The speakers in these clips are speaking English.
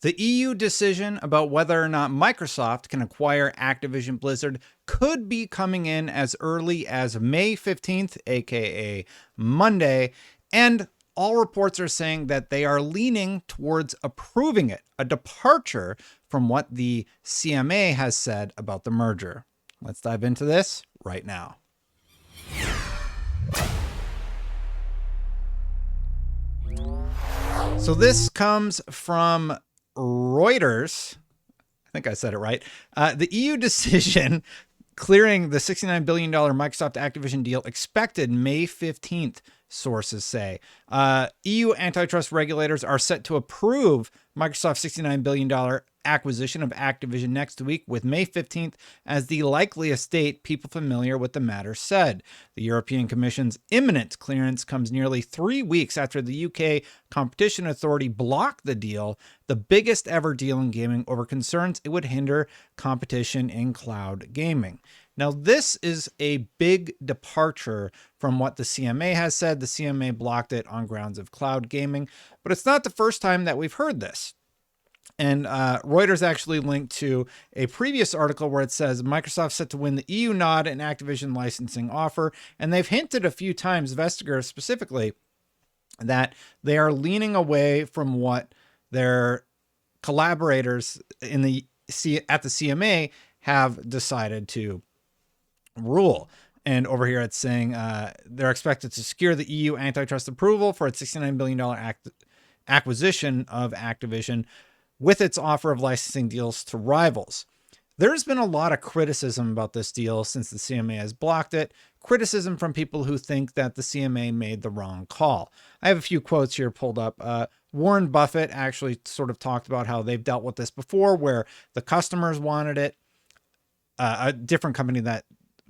The EU decision about whether or not Microsoft can acquire Activision Blizzard could be coming in as early as May 15th, aka Monday, and all reports are saying that they are leaning towards approving it, a departure from what the CMA has said about the merger. Let's dive into this right now. So this comes from Reuters. I think I said it right. The EU decision clearing the $69 billion Microsoft Activision deal expected May 15th, sources say. EU antitrust regulators are set to approve Microsoft's $69 billion acquisition of Activision next week, with May 15th as the likeliest date, people familiar with the matter said. The European Commission's imminent clearance comes nearly 3 weeks after the UK Competition Authority blocked the deal, the biggest ever deal in gaming, over concerns it would hinder competition in cloud gaming. Now, this is a big departure from what the CMA has said. The CMA blocked it on grounds of cloud gaming, but it's not the first time that we've heard this. And Reuters actually linked to a previous article where it says Microsoft set to win the EU nod and Activision licensing offer. And they've hinted a few times, Vestager specifically, that they are leaning away from what their collaborators at the CMA have decided to rule. And over here it's saying they're expected to secure the EU antitrust approval for its $69 billion acquisition of Activision, with its offer of licensing deals to rivals. There's been a lot of criticism about this deal since the CMA has blocked it, criticism from people who think that the CMA made the wrong call. I have a few quotes here pulled up. Warren Buffett actually sort of talked about how they've dealt with this before, where the customers wanted it, a different company that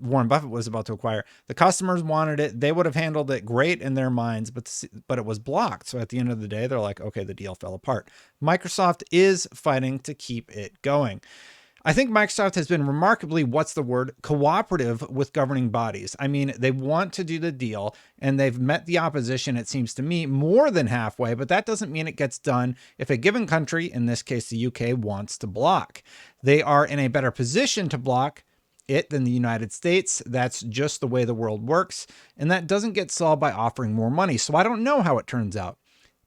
Warren Buffett was about to acquire. The customers wanted it. They would have handled it great in their minds, but it was blocked. So at the end of the day, they're like, okay, the deal fell apart. Microsoft is fighting to keep it going. I think Microsoft has been remarkably, cooperative with governing bodies. I mean, they want to do the deal and they've met the opposition, it seems to me, more than halfway, but that doesn't mean it gets done if a given country, in this case, the UK, wants to block. They are in a better position to block it than the United States. That's just the way the world works. And that doesn't get solved by offering more money. So I don't know how it turns out.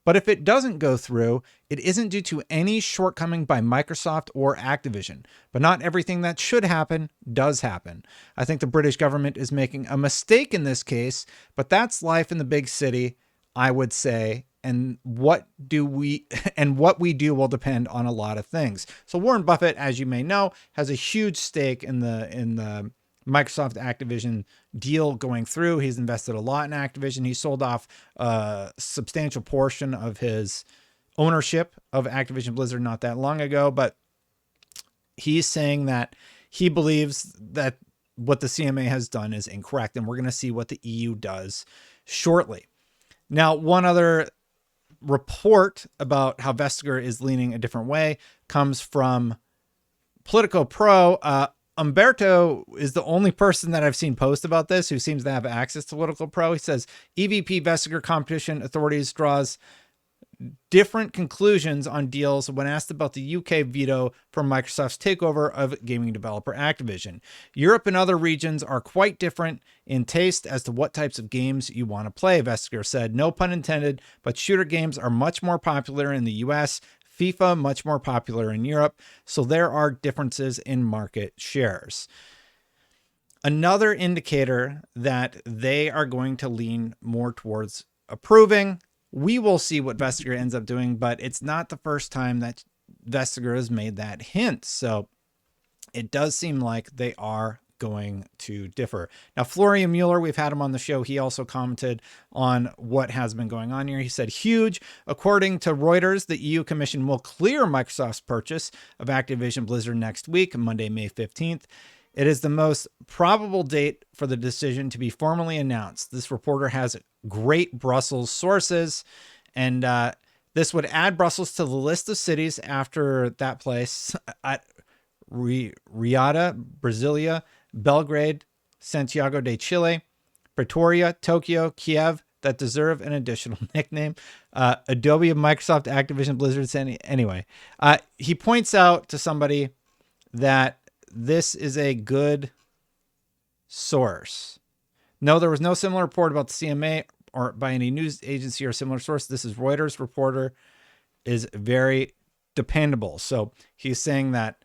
But if it doesn't go through, it isn't due to any shortcoming by Microsoft or Activision. But not everything that should happen does happen. I think the British government is making a mistake in this case, but that's life in the big city, I would say. And what we do will depend on a lot of things. So Warren Buffett, as you may know, has a huge stake in the Microsoft Activision deal going through. He's invested a lot in Activision. He sold off a substantial portion of his ownership of Activision Blizzard not that long ago, but he's saying that he believes that what the CMA has done is incorrect, and we're going to see what the EU does shortly. Now, one other report about how Vestager is leaning a different way comes from Politico Pro. Umberto is the only person that I've seen post about this who seems to have access to Political Pro. He says EVP Vestager Competition Authorities draws different conclusions on deals when asked about the UK veto for Microsoft's takeover of gaming developer Activision. Europe and other regions are quite different in taste as to what types of games you want to play, Vestager said. No pun intended, but shooter games are much more popular in the US, FIFA much more popular in Europe, so there are differences in market shares. Another indicator that they are going to lean more towards approving. We will see what Vestager ends up doing, but it's not the first time that Vestager has made that hint. So it does seem like they are going to differ. Now, Florian Mueller, we've had him on the show. He also commented on what has been going on here. He said, huge. According to Reuters, the EU Commission will clear Microsoft's purchase of Activision Blizzard next week, Monday, May 15th. It is the most probable date for the decision to be formally announced. This reporter has great Brussels sources, and this would add Brussels to the list of cities after that place at Riyadh, Brasilia, Belgrade, Santiago de Chile, Pretoria, Tokyo, Kiev, that deserve an additional nickname. Adobe of Microsoft Activision Blizzard. Anyway, he points out to somebody that this is a good source. No, there was no similar report about the CMA or by any news agency or similar source. This is Reuters reporter is very dependable. So he's saying that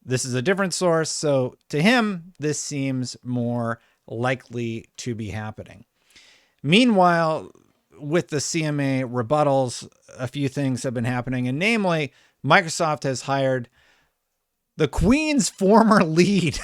this is a different source. So to him, this seems more likely to be happening. Meanwhile, with the CMA rebuttals, a few things have been happening. And namely, Microsoft has hired the Queen's former lead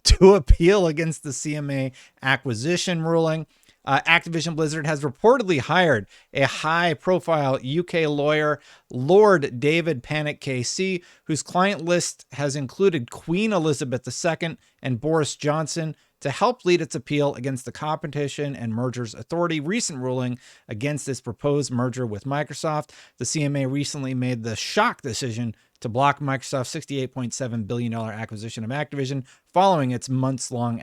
to appeal against the CMA acquisition ruling. Activision Blizzard has reportedly hired a high-profile UK lawyer, Lord David Pannick KC, whose client list has included Queen Elizabeth II and Boris Johnson, to help lead its appeal against the Competition and Mergers Authority recent ruling against this proposed merger with Microsoft. The CMA recently made the shock decision to block Microsoft's $68.7 billion acquisition of Activision following its months-long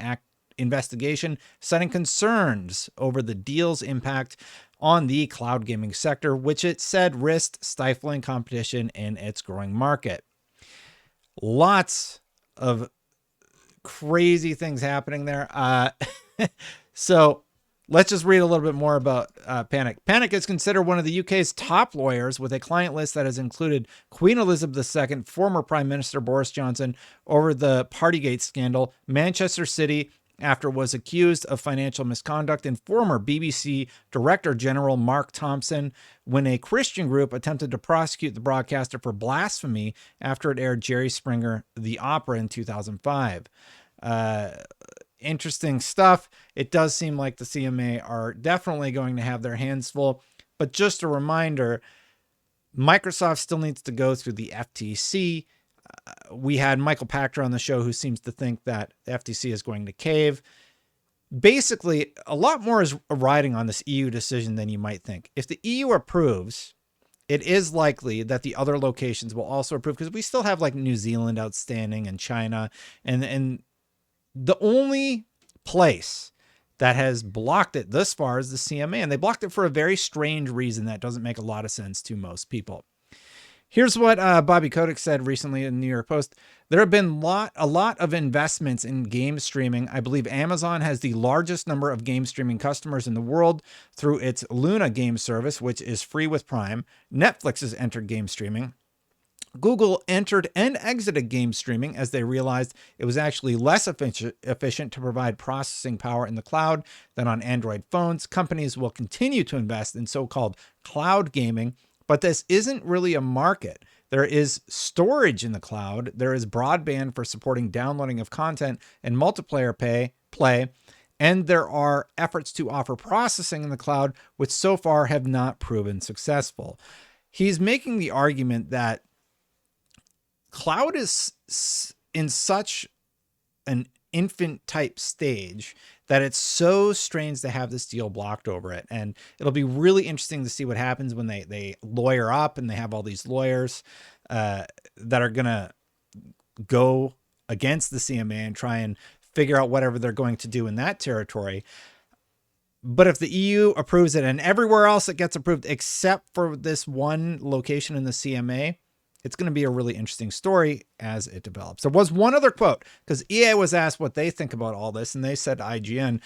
investigation, citing concerns over the deal's impact on the cloud gaming sector, which it said risked stifling competition in its growing market. Lots of crazy things happening there. So let's just read a little bit more about Pannick. Pannick is considered one of the UK's top lawyers with a client list that has included Queen Elizabeth II, former Prime Minister Boris Johnson over the Partygate scandal, Manchester City after was accused of financial misconduct, and former BBC Director General Mark Thompson when a Christian group attempted to prosecute the broadcaster for blasphemy after it aired Jerry Springer The Opera in 2005. Interesting stuff. It does seem like the CMA are definitely going to have their hands full, but just a reminder, Microsoft still needs to go through the FTC. We had Michael Pachter on the show who seems to think that the FTC is going to cave. Basically, a lot more is riding on this EU decision than you might think. If the EU approves, it is likely that the other locations will also approve, because we still have like New Zealand outstanding and China. And the only place that has blocked it thus far is the CMA. And they blocked it for a very strange reason that doesn't make a lot of sense to most people. Here's what Bobby Kotick said recently in the New York Post. There have been a lot of investments in game streaming. I believe Amazon has the largest number of game streaming customers in the world through its Luna game service, which is free with Prime. Netflix has entered game streaming. Google entered and exited game streaming as they realized it was actually less efficient to provide processing power in the cloud than on Android phones. Companies will continue to invest in so-called cloud gaming, but this isn't really a market. There is storage in the cloud. There is broadband for supporting downloading of content and multiplayer play. And there are efforts to offer processing in the cloud, which so far have not proven successful. He's making the argument that cloud is in such an infant type stage that it's so strange to have this deal blocked over it. And it'll be really interesting to see what happens when they lawyer up and they have all these lawyers that are going to go against the CMA and try and figure out whatever they're going to do in that territory. But if the EU approves it and everywhere else it gets approved except for this one location in the CMA, it's going to be a really interesting story as it develops. There was one other quote, because EA was asked what they think about all this, and they said to IGN,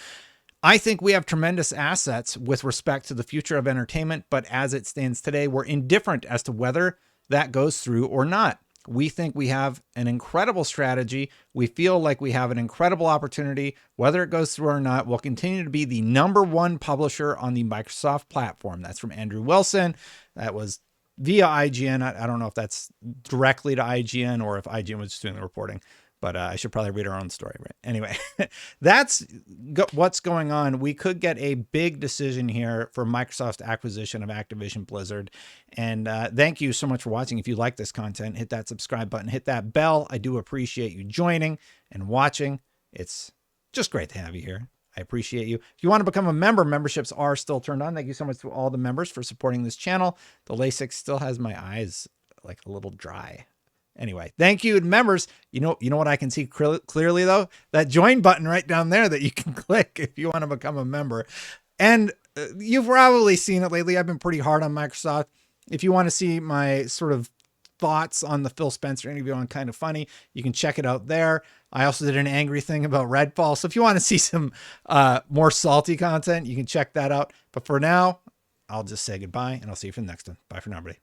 "I think we have tremendous assets with respect to the future of entertainment, but as it stands today, we're indifferent as to whether that goes through or not. We think we have an incredible strategy. We feel like we have an incredible opportunity. Whether it goes through or not, we'll continue to be the #1 publisher on the Microsoft platform." That's from Andrew Wilson. That was via IGN. I don't know if that's directly to IGN or if IGN was just doing the reporting, but I should probably read our own story, right? Anyway, that's what's going on. We could get a big decision here for Microsoft's acquisition of Activision Blizzard. And thank you so much for watching. If you like this content, hit that subscribe button, hit that bell. I do appreciate you joining and watching. It's just great to have you here. I appreciate you. If you want to become a member, memberships are still turned on. Thank you so much to all the members for supporting this channel. The LASIK still has my eyes like a little dry. Anyway, thank you, members. You know what I can see clearly though? That join button right down there that you can click if you want to become a member. And You've probably seen it lately. I've been pretty hard on Microsoft. If you want to see my sort of thoughts on the Phil Spencer interview on Kind of Funny, you can check it out there. I also did an angry thing about Redfall. So if you want to see some more salty content, you can check that out. But for now, I'll just say goodbye and I'll see you for the next one. Bye for now, everybody.